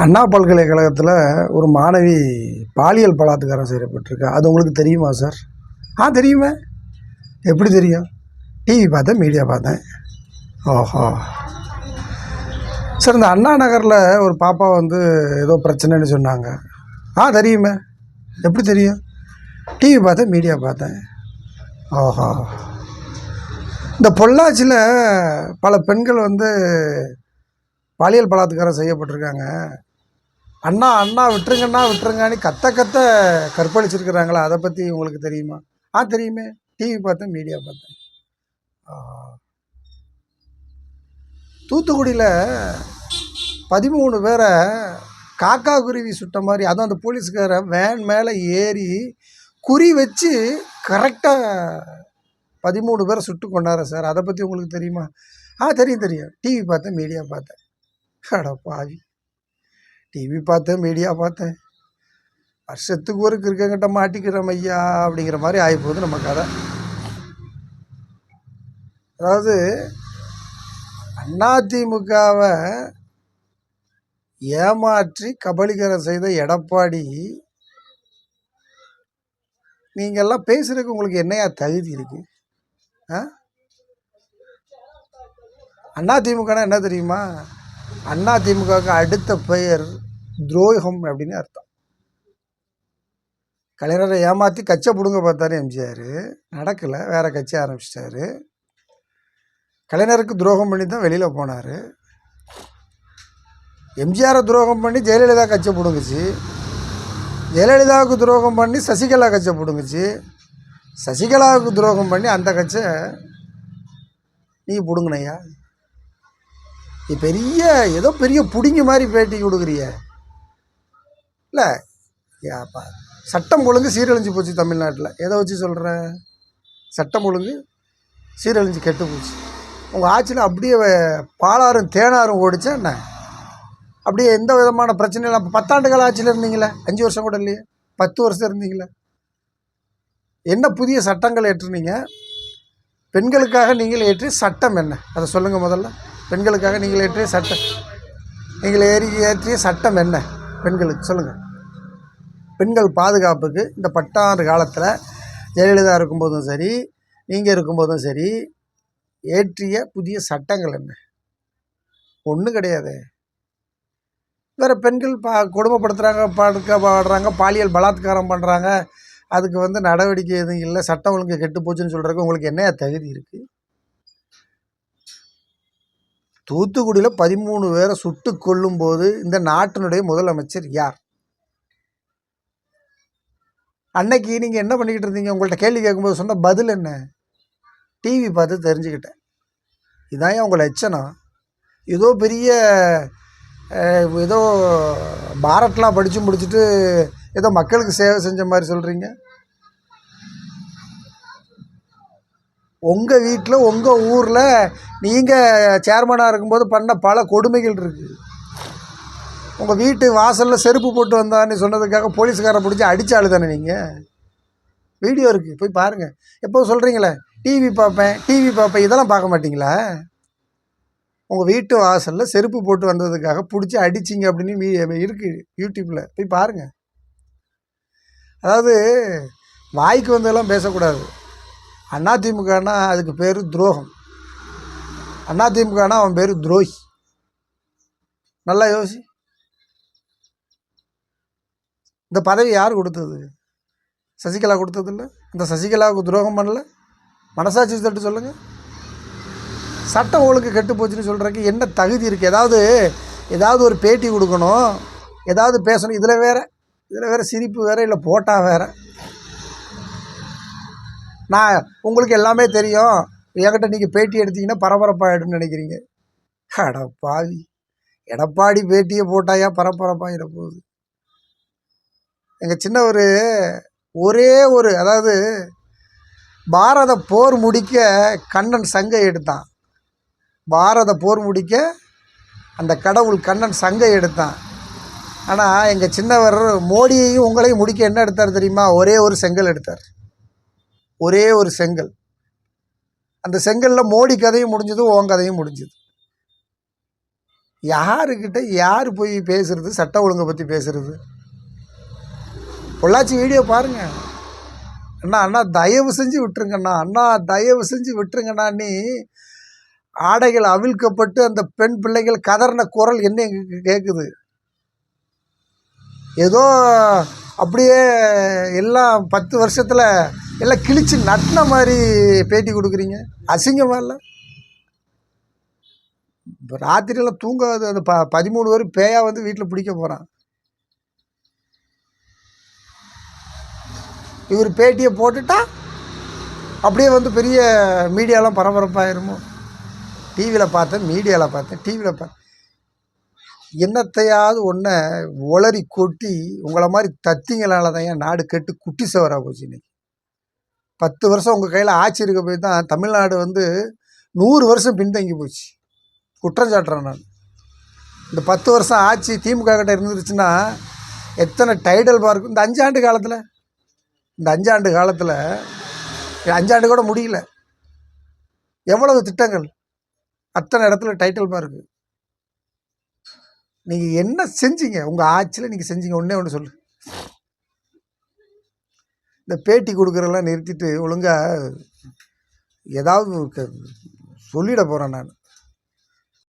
அண்ணா பல்கலைக்கழகத்தில் ஒரு மாணவி பாலியல் பலாத்காரம் செய்யப்பட்டிருக்கு. அது உங்களுக்கு தெரியுமா சார்? தெரியுமே. எப்படி தெரியும்? டிவி பார்த்தேன், மீடியா பார்த்தேன். ஓஹோ சார், இந்த அண்ணா நகரில் ஒரு பாப்பா ஏதோ பிரச்சனைன்னு சொன்னாங்க. தெரியுமே. எப்படி தெரியும்? டிவி பார்த்தேன், மீடியா பார்த்தேன். ஓஹோ இந்த பொள்ளாச்சியில் பல பெண்கள் பாலியல் பலாத்காரம் செய்யப்பட்டிருக்காங்க. அண்ணா அண்ணா விட்டுருங்கண்ணா விட்டுருங்கன்னு கத்த கற்பழிச்சிருக்கிறாங்களா? அதை பற்றி உங்களுக்கு தெரியுமா? தெரியுமே. டிவி பார்த்தேன், மீடியா பார்த்தேன். தூத்துக்குடியில் 13 பேரை காக்கா குருவி சுட்ட மாதிரி, அதுவும் அந்த போலீஸ்கார வேன் மேலே ஏறி குறி வச்சு கரெக்டாக 13 பேரை சுட்டு கொண்டார சார். அதை பற்றி உங்களுக்கு தெரியுமா? தெரியும். டிவி பார்த்தேன், மீடியா பார்த்தேன். பாவி, டிவி பார்த்தேன், மீடியா பார்த்தேன், வருஷத்துக்கு ஒரு கிரிக்கெட்ட மாட்டிக்கிறோம் ஐயா அப்படிங்கிற மாதிரி ஆகிப்போகுது நம்ம கதை. அதாவது அதிமுகவை ஏமாற்றி கபலீகரம் செய்த எடப்பாடி, நீங்கள்லாம் பேசுறதுக்கு உங்களுக்கு என்னையா தகுதி இருக்கு? அதிமுகனா என்ன தெரியுமா? அதிமுகவுக்கு அடுத்த பெயர் துரோகம் அப்படின்னு அர்த்தம். கலைஞரை ஏமாற்றி கட்சை பிடுங்க பார்த்தாரு எம்ஜிஆர், நடக்கலை, வேற கட்சி ஆரம்பிச்சிட்டாரு. கலைஞருக்கு துரோகம் பண்ணி தான் வெளியில் போனார். எம்ஜிஆரை துரோகம் பண்ணி ஜெயலலிதா கட்சை பிடுங்குச்சு. ஜெயலலிதாவுக்கு துரோகம் பண்ணி சசிகலா கட்சை பிடுங்குச்சு. சசிகலாவுக்கு துரோகம் பண்ணி அந்த கட்சை நீ பிடுங்கினையா? பெரிய ஏதோ பெரிய புடிங்கி மாதிரி பேட்டி கொடுக்குறிய. இல்லை, சட்டம் ஒழுங்கு சீரழிஞ்சு போச்சு தமிழ்நாட்டில். எதை வச்சு சொல்கிற? சட்டம் ஒழுங்கு சீரழிஞ்சு கெட்டு போச்சு. உங்கள் ஆட்சியில் அப்படியே பாலாரும் தேனாரும் ஓடிச்சா என்ன? அப்படியே எந்த விதமான பிரச்சனையும். அப்போ 10 ஆண்டுகள் ஆட்சியில் இருந்தீங்களே, 5 வருஷம் கூட இல்லையே, 10 வருஷம் இருந்தீங்களே. என்ன புதிய சட்டங்கள் ஏற்றுனீங்க? பெண்களுக்காக நீங்கள் ஏற்றிய சட்டம் என்ன? அதை சொல்லுங்கள் முதல்ல. பெண்களுக்காக நீங்கள் ஏற்றிய சட்டம், நீங்கள் ஏற்றிய சட்டம் என்ன? பெண்களுக்கு சொல்லுங்கள். பெண்கள் பாதுகாப்புக்கு இந்த 10 ஆண்டு காலத்தில் ஜெயலலிதா இருக்கும்போதும் சரி, நீங்கள் இருக்கும்போதும் சரி, ஏற்றிய புதிய சட்டங்கள் என்ன? ஒன்றும் கிடையாது. வேறு பெண்கள் கொடுமைப்படுத்துகிறாங்க, பாடுறாங்க, பாலியல் பலாத்காரம் பண்ணுறாங்க, அதுக்கு நடவடிக்கை எதுவும் இல்லை, சட்டம் ஒழுங்கு கெட்டு போச்சுன்னு சொல்கிறதுக்கு உங்களுக்கு என்ன தகுதி இருக்குது? தூத்துக்குடியில் 13 பேரை சுட்டு கொல்லும் போது இந்த நாட்டினுடைய முதலமைச்சர் யார்? அன்னைக்கு நீங்கள் என்ன பண்ணிக்கிட்டு இருந்தீங்க? உங்கள்கிட்ட கேள்வி கேட்கும்போது சொன்ன பதில் என்ன? டிவி பார்த்து தெரிஞ்சுக்கிட்டேன். இதான் உங்கள் லட்சணம். ஏதோ பெரிய ஏதோ பாரட்லாம் படித்து முடிச்சுட்டு ஏதோ மக்களுக்கு சேவை செஞ்ச மாதிரி சொல்கிறீங்க. உங்கள் வீட்டில் உங்கள் ஊரில் நீங்கள் சேர்மனாக இருக்கும்போது பண்ண பல கொடுமைகள் இருக்குது. உங்கள் வீட்டு வாசலில் செருப்பு போட்டு வந்தான்னு சொன்னதுக்காக போலீஸ்காரை பிடிச்சி அடித்தாலு தானே நீங்கள்? வீடியோ இருக்குது, போய் பாருங்கள். எப்போ சொல்கிறீங்களே டிவி பார்ப்பேன், இதெல்லாம் பார்க்க மாட்டிங்களா? உங்கள் வீட்டு வாசலில் செருப்பு போட்டு வந்ததுக்காக பிடிச்சி அடிச்சிங்க அப்படின்னு இருக்குது யூடியூப்பில், போய் பாருங்கள். அதாவது வாய்க்கு வந்ததெல்லாம் பேசக்கூடாது. அதிமுகனா அதுக்கு பேர் துரோகம். அதிமுகனா அவன் பேர் துரோகி. நல்லா யோசி. இந்த பதவி யார் கொடுத்தது? சசிகலா கொடுத்தது இல்லை? இந்த சசிகலாவுக்கு துரோகம் பண்ணல? மனசாட்சி தட்டு சொல்லுங்கள். சட்டம் ஒழுங்கு கெட்டு போச்சுன்னு சொல்கிறதுக்கு என்ன தகுதி இருக்குது? ஏதாவது ஒரு பேட்டி கொடுக்கணும், ஏதாவது பேசணும். இதில் வேறு சிரிப்பு வேறு, இல்லை போட்டா வேறு. நான் உங்களுக்கு எல்லாமே தெரியும், என்கிட்ட நீங்கள் பேட்டி எடுத்தீங்கன்னா பரபரப்பாகிடுன்னு நினைக்கிறீங்க. பாவி, எடப்பாடி பேட்டியை போட்டாயா பரபரப்பாகிட போகுது? எங்கள் சின்னவர் அதாவது பாரத போர் முடிக்க கண்ணன் சங்கை எடுத்தான். பாரத போர் முடிக்க அந்த கடவுள் கண்ணன் சங்கை எடுத்தான். ஆனால் எங்கள் சின்னவர் மோடியையும் உங்களையும் முடிக்க என்ன எடுத்தார் தெரியுமா? ஒரே ஒரு செங்கல் எடுத்தார். ஒரே ஒரு செங்கல். அந்த செங்கலில் மோடி கதையும் முடிஞ்சது, உன் கதையும் முடிஞ்சது. யாருக்கிட்ட யார் போய் பேசுறது? சட்ட ஒழுங்கை பற்றி பேசுறது? பொள்ளாச்சி வீடியோ பாருங்கள். அண்ணா அண்ணா தயவு செஞ்சு விட்டுருங்கண்ணா, அண்ணா தயவு செஞ்சு விட்டுருங்கண்ணா. நீ ஆடைகள் அவிழ்க்கப்பட்டு அந்த பெண் பிள்ளைகள் கதறின குரல் என்ன எங்களுக்கு கேட்குது. ஏதோ அப்படியே எல்லாம் 10 வருஷத்தில் எல்லாம் கிழிச்சு நட்டின மாதிரி பேட்டி கொடுக்குறீங்க. அசிங்கமாக இல்லை? இப்போ ராத்திரியெல்லாம் தூங்காது அந்த 13 பேர் பேயா வந்து வீட்டில் பிடிக்க போகிறான். இவர் பேட்டியை போட்டுட்டா அப்படியே வந்து பெரிய மீடியாலாம் பரபரப்பாயிருமோ. டிவியில் பார்த்தேன், மீடியாவில் பார்த்தேன், டிவியில் பார்த்தேன். என்னத்தையாவது ஒன்றை உளறி கொட்டி உங்களை மாதிரி தத்திங்களால தான் ஏன் நாடு கெட்டு குட்டி சவராக போச்சு. இன்னைக்கு 10 வருஷம் உங்கள் கையில் ஆட்சி இருக்க போய் தான் தமிழ்நாடு வந்து 100 வருஷம் பின்தங்கி போச்சு. குற்றம் சாட்டுறேன் நான். இந்த 10 வருஷம் ஆட்சி திமுக கிட்ட இருந்துருச்சுன்னா எத்தனை டைடல் பார்க் இந்த 5 ஆண்டு காலத்தில், இந்த 5 ஆண்டு காலத்தில் 5 ஆண்டு கூட முடியல, எவ்வளவு திட்டங்கள், அத்தனை இடத்துல டைட்டில் பார்க்கு. நீங்கள் என்ன செஞ்சீங்க உங்கள் ஆட்சியில்? நீங்கள் செஞ்சீங்க ஒன்றே ஒன்று சொல்லு. இந்த பேட்டி கொடுக்குறதெல்லாம் நிறுத்திட்டு ஒழுங்காக ஏதாவது சொல்லிட போகிறேன் நான்.